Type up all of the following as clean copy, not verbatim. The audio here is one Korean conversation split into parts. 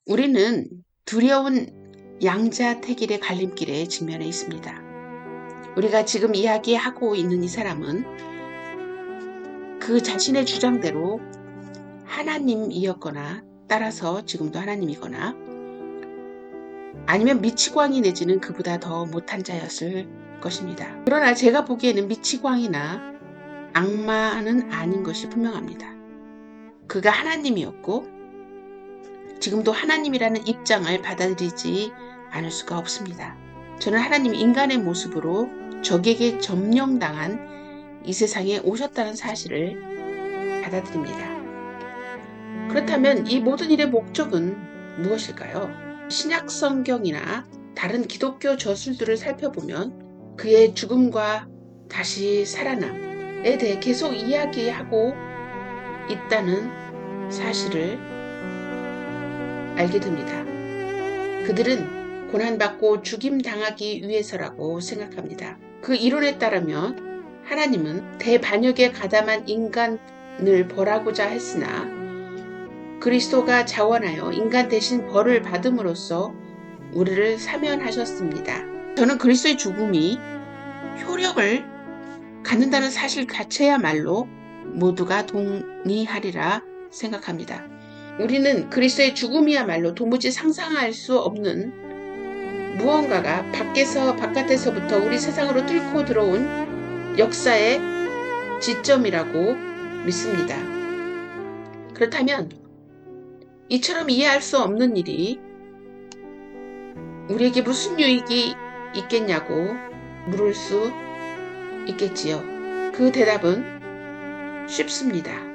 우리는 두려운 양자택일의 갈림길에 직면해 있습니다. 우리가 지금 이야기하고 있는 이 사람은 그 자신의 주장대로 하나님이었거나 따라서 지금도 하나님이거나 아니면 미치광이 내지는 그보다 더 못한 자였을 것입니다. 그러나 제가 보기에는 미치광이나 악마는 아닌 것이 분명합니다. 그가 하나님이었고 지금도 하나님이라는 입장을 받아들이지 않을 수가 없습니다. 저는 하나님 인간의 모습으로 적에게 점령당한 이 세상에 오셨다는 사실을 받아들입니다. 그렇다면 이 모든 일의 목적은 무엇일까요? 신약 성경이나 다른 기독교 저술들을 살펴보면 그의 죽음과 다시 살아남에 대해 계속 이야기하고 있다는 사실을 알게 됩니다. 그들은 고난받고 죽임당하기 위해서라고 생각합니다. 그 이론에 따르면 하나님은 대반역에 가담한 인간을 벌하고자 했으나 그리스도가 자원하여 인간 대신 벌을 받음으로써 우리를 사면하셨습니다. 저는 그리스도의 죽음이 효력을 갖는다는 사실 자체야말로 모두가 동의하리라 생각합니다. 우리는 그리스도의 죽음이야말로 도무지 상상할 수 없는 무언가가 바깥에서부터 우리 세상으로 뚫고 들어온 역사의 지점이라고 믿습니다. 그렇다면 이처럼 이해할 수 없는 일이 우리에게 무슨 유익이 있겠냐고 물을 수 있겠지요. 그 대답은 쉽습니다.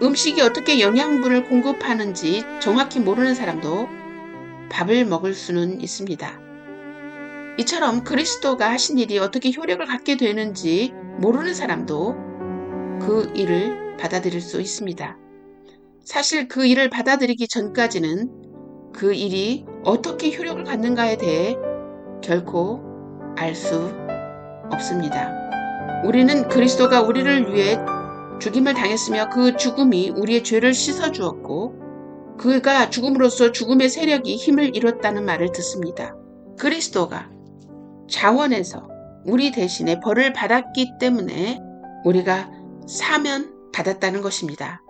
음식이 어떻게 영양분을 공급하는지 정확히 모르는 사람도 밥을 먹을 수는 있습니다. 이처럼 그리스도가 하신 일이 어떻게 효력을 갖게 되는지 모르는 사람도 그 일을 받아들일 수 있습니다. 사실 그 일을 받아들이기 전까지는 그 일이 어떻게 효력을 갖는가에 대해 결코 알 수 없습니다. 우리는 그리스도가 우리를 위해 죽임을 당했으며 그 죽음이 우리의 죄를 씻어주었고 그가 죽음으로써 죽음의 세력이 힘을 잃었다는 말을 듣습니다. 그리스도가 자원해서 우리 대신에 벌을 받았기 때문에 우리가 사면받았다는 것입니다.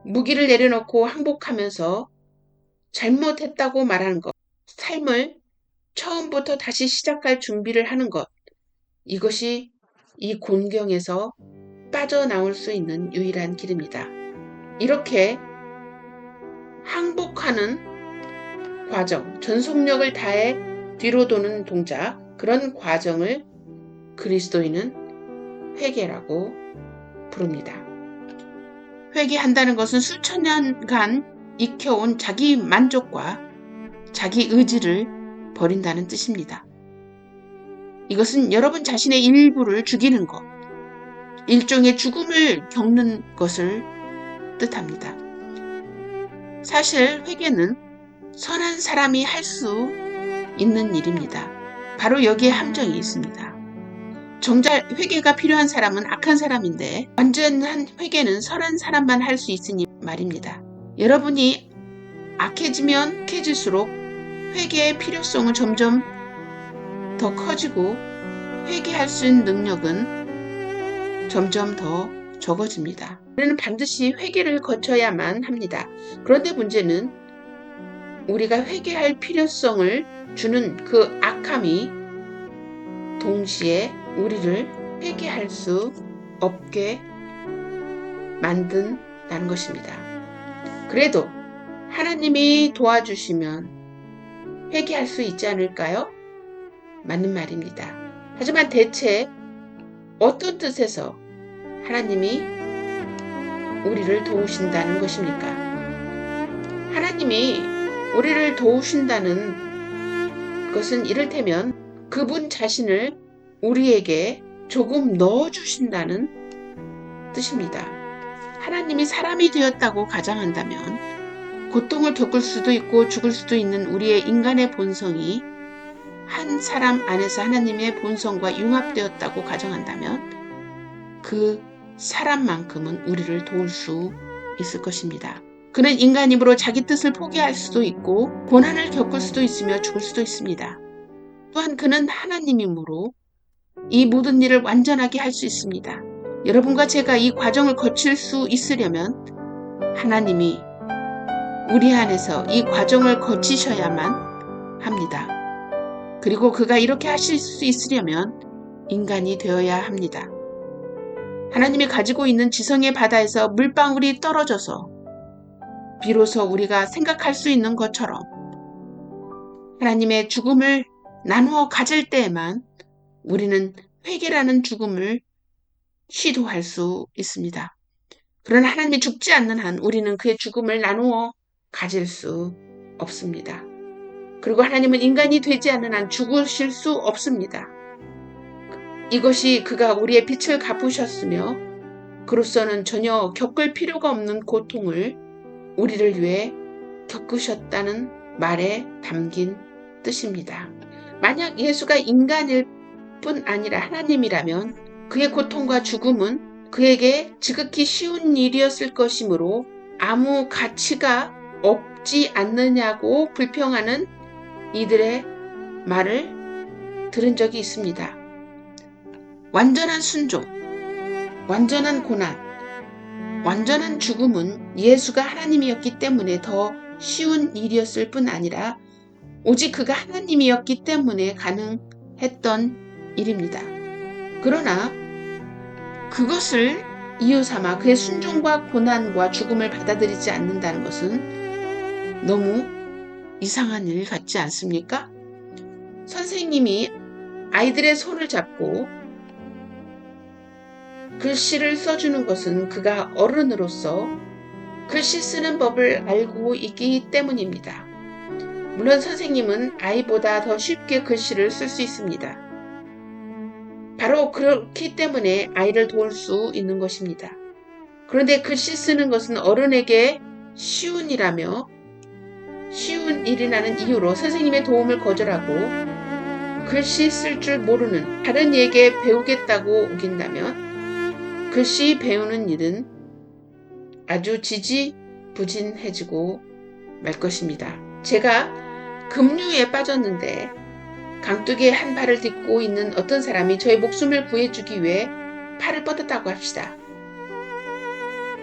무기를 내려놓고 항복하면서 잘못했다고 말하는 것, 삶을 처음부터 다시 시작할 준비를 하는 것, 이것이 이 곤경에서 빠져나올 수 있는 유일한 길입니다. 이렇게 항복하는 과정, 전속력을 다해 뒤로 도는 동작, 그런 과정을 그리스도인은 회개라고 부릅니다. 회개한다는 것은 수천 년간 익혀온 자기 만족과 자기 의지를 버린다는 뜻입니다. 이것은 여러분 자신의 일부를 죽이는 것, 일종의 죽음을 겪는 것을 뜻합니다. 사실 회개는 선한 사람이 할 수 있는 일입니다. 바로 여기에 함정이 있습니다. 정작 회개가 필요한 사람은 악한 사람인데 완전한 회개는 선한 사람만 할 수 있으니 말입니다. 여러분이 악해지면 악해질수록 회개의 필요성은 점점 더 커지고 회개할 수 있는 능력은 점점 더 적어집니다. 우리는 반드시 회개를 거쳐야만 합니다. 그런데 문제는 우리가 회개할 필요성을 주는 그 악함이 동시에 우리를 회개할 수 없게 만든다는 것입니다. 그래도 하나님이 도와주시면 회개할 수 있지 않을까요? 맞는 말입니다. 하지만 대체 어떤 뜻에서 하나님이 우리를 도우신다는 것입니까? 하나님이 우리를 도우신다는 것은 이를테면 그분 자신을 우리에게 조금 넣어주신다는 뜻입니다. 하나님이 사람이 되었다고 가정한다면 고통을 겪을 수도 있고 죽을 수도 있는 우리의 인간의 본성이 한 사람 안에서 하나님의 본성과 융합되었다고 가정한다면 그 사람만큼은 우리를 도울 수 있을 것입니다. 그는 인간이므로 자기 뜻을 포기할 수도 있고 고난을 겪을 수도 있으며 죽을 수도 있습니다. 또한 그는 하나님이므로 이 모든 일을 완전하게 할 수 있습니다. 여러분과 제가 이 과정을 거칠 수 있으려면 하나님이 우리 안에서 이 과정을 거치셔야만 합니다. 그리고 그가 이렇게 하실 수 있으려면 인간이 되어야 합니다. 하나님이 가지고 있는 지성의 바다에서 물방울이 떨어져서 비로소 우리가 생각할 수 있는 것처럼 하나님의 죽음을 나누어 가질 때에만 우리는 회개라는 죽음을 시도할 수 있습니다. 그러나 하나님이 죽지 않는 한 우리는 그의 죽음을 나누어 가질 수 없습니다. 그리고 하나님은 인간이 되지 않는 한 죽으실 수 없습니다. 이것이 그가 우리의 빛을 갚으셨으며 그로서는 전혀 겪을 필요가 없는 고통을 우리를 위해 겪으셨다는 말에 담긴 뜻입니다. 만약 예수가 인간일 뿐 아니라 하나님이라면 그의 고통과 죽음은 그에게 지극히 쉬운 일이었을 것이므로 아무 가치가 없지 않느냐고 불평하는 이들의 말을 들은 적이 있습니다. 완전한 순종, 완전한 고난, 완전한 죽음은 예수가 하나님이었기 때문에 더 쉬운 일이었을 뿐 아니라 오직 그가 하나님이었기 때문에 가능했던 일입니다. 그러나 그것을 이유 삼아 그의 순종과 고난과 죽음을 받아들이지 않는다는 것은 너무 이상한 일 같지 않습니까? 선생님이 아이들의 손을 잡고 글씨를 써주는 것은 그가 어른으로서 글씨 쓰는 법을 알고 있기 때문입니다. 물론 선생님은 아이보다 더 쉽게 글씨를 쓸 수 있습니다. 바로 그렇기 때문에 아이를 도울 수 있는 것입니다. 그런데 글씨 쓰는 것은 어른에게 쉬운 일이라며 쉬운 일이라는 이유로 선생님의 도움을 거절하고 글씨 쓸 줄 모르는 다른 이에게 배우겠다고 우긴다면 글씨 배우는 일은 아주 지지부진해지고 말 것입니다. 제가 급류에 빠졌는데 강둑에 한 발을 딛고 있는 어떤 사람이 저의 목숨을 구해주기 위해 팔을 뻗었다고 합시다.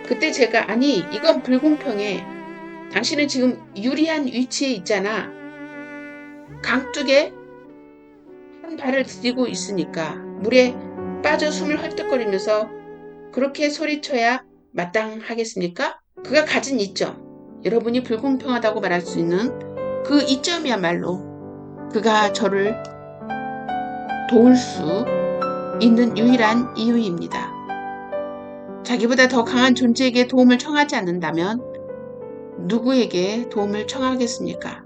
그때 제가 아니 이건 불공평해. 당신은 지금 유리한 위치에 있잖아. 강둑에 한 발을 디디고 있으니까 물에 빠져 숨을 헐떡거리면서 그렇게 소리쳐야 마땅하겠습니까? 그가 가진 이점, 여러분이 불공평하다고 말할 수 있는 그 이점이야말로 그가 저를 도울 수 있는 유일한 이유입니다. 자기보다 더 강한 존재에게 도움을 청하지 않는다면 누구에게 도움을 청하겠습니까?